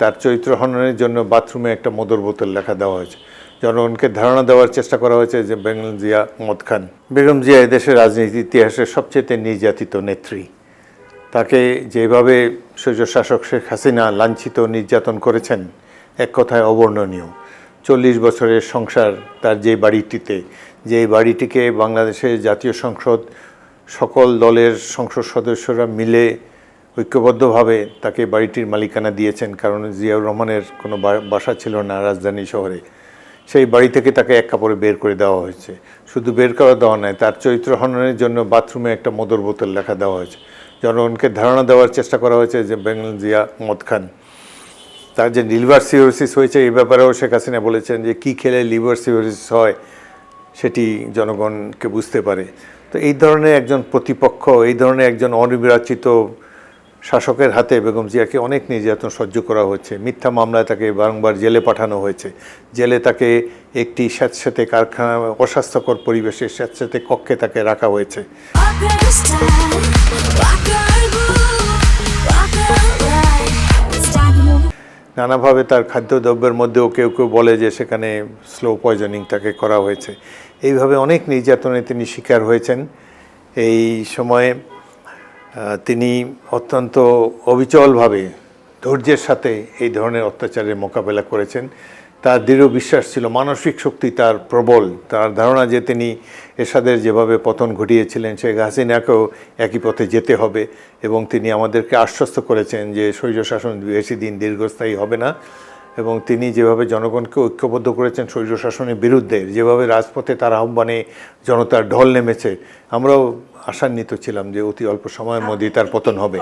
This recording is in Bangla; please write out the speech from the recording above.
তার চরিত্র হননের জন্য বাথরুমে একটা মদের বোতল লেখা দেওয়া হয়েছে। জনগণকে ধারণা দেওয়ার চেষ্টা করা হয়েছে যে বেগম জিয়া মদ খান। বেগম জিয়া এদেশের রাজনীতি ইতিহাসের সবচেয়ে নির্যাতিত নেত্রী। তাকে যেভাবে স্বৈরশাসক শেখ হাসিনা লাঞ্ছিত নির্যাতন করেছেন, এক কথায় অবর্ণনীয়। 40 বছরের সংসার তার যে বাড়িটিতে, যে বাড়িটিকে বাংলাদেশের জাতীয় সংসদ সকল দলের সংসদ সদস্যরা মিলে ঐক্যবদ্ধভাবে তাকে বাড়িটির মালিকানা দিয়েছেন, কারণ জিয়াউর রহমানের কোনো বাসা ছিল না রাজধানী শহরে। সেই বাড়ি থেকে তাকে এক কাপড়ে বের করে দেওয়া হয়েছে। শুধু বের করে দেওয়া নয়, তার চরিত্র হননের জন্য বাথরুমে একটা মদের বোতল লেখা দেওয়া হয়েছে। জনগণকে ধারণা দেওয়ার চেষ্টা করা হয়েছে যে বেগম জিয়া মদ খান। তার যে লিভার সিরোসিস হয়েছে এই ব্যাপারেও শেখ হাসিনা বলেছেন যে কী খেলে লিভার সিরোসিস হয় সেটি জনগণকে বুঝতে পারে। তো এই ধরনের একজন প্রতিপক্ষ, এই ধরনের একজন অনির্বাচিত শাসকের হাতে বেগম জিয়াকে অনেক নির্যাতন সহ্য করা হচ্ছে। মিথ্যা মামলায় তাকে বারংবার জেলে পাঠানো হয়েছে। জেলে তাকে একটি স্যাঁতস্যাঁতে কারখানা, অস্বাস্থ্যকর পরিবেশে স্যাঁতস্যাঁতে কক্ষে তাকে রাখা হয়েছে। নানাভাবে তার খাদ্যদ্রব্যের মধ্যেও কেউ কেউ বলে যে সেখানে স্লো পয়জনিং তাকে করা হয়েছে। এইভাবে অনেক নির্যাতনে তিনি শিকার হয়েছেন। এই সময়ে তিনি অত্যন্ত অবিচলভাবে ধৈর্যের সাথে এই ধরনের অত্যাচারের মোকাবেলা করেছেন। তার দৃঢ় বিশ্বাস ছিল, মানসিক শক্তি তার প্রবল। তার ধারণা যে তিনি এরশাদের যেভাবে পতন ঘটিয়েছিলেন, শেখ হাসিনাকেও একই পথে যেতে হবে, এবং তিনি আমাদেরকে আশ্বস্ত করেছেন যে স্বৈরশাসন বেশি দিন দীর্ঘস্থায়ী হবে না। এবং তিনি যেভাবে জনগণকে ঐক্যবদ্ধ করেছেন স্বৈরশাসনের বিরুদ্ধে, যেভাবে রাজপথে তার আহ্বানে জনতার ঢল নেমেছে, আমরাও আশান্বিত ছিলাম যে অতি অল্প সময়ের মধ্যেই তার পতন হবে।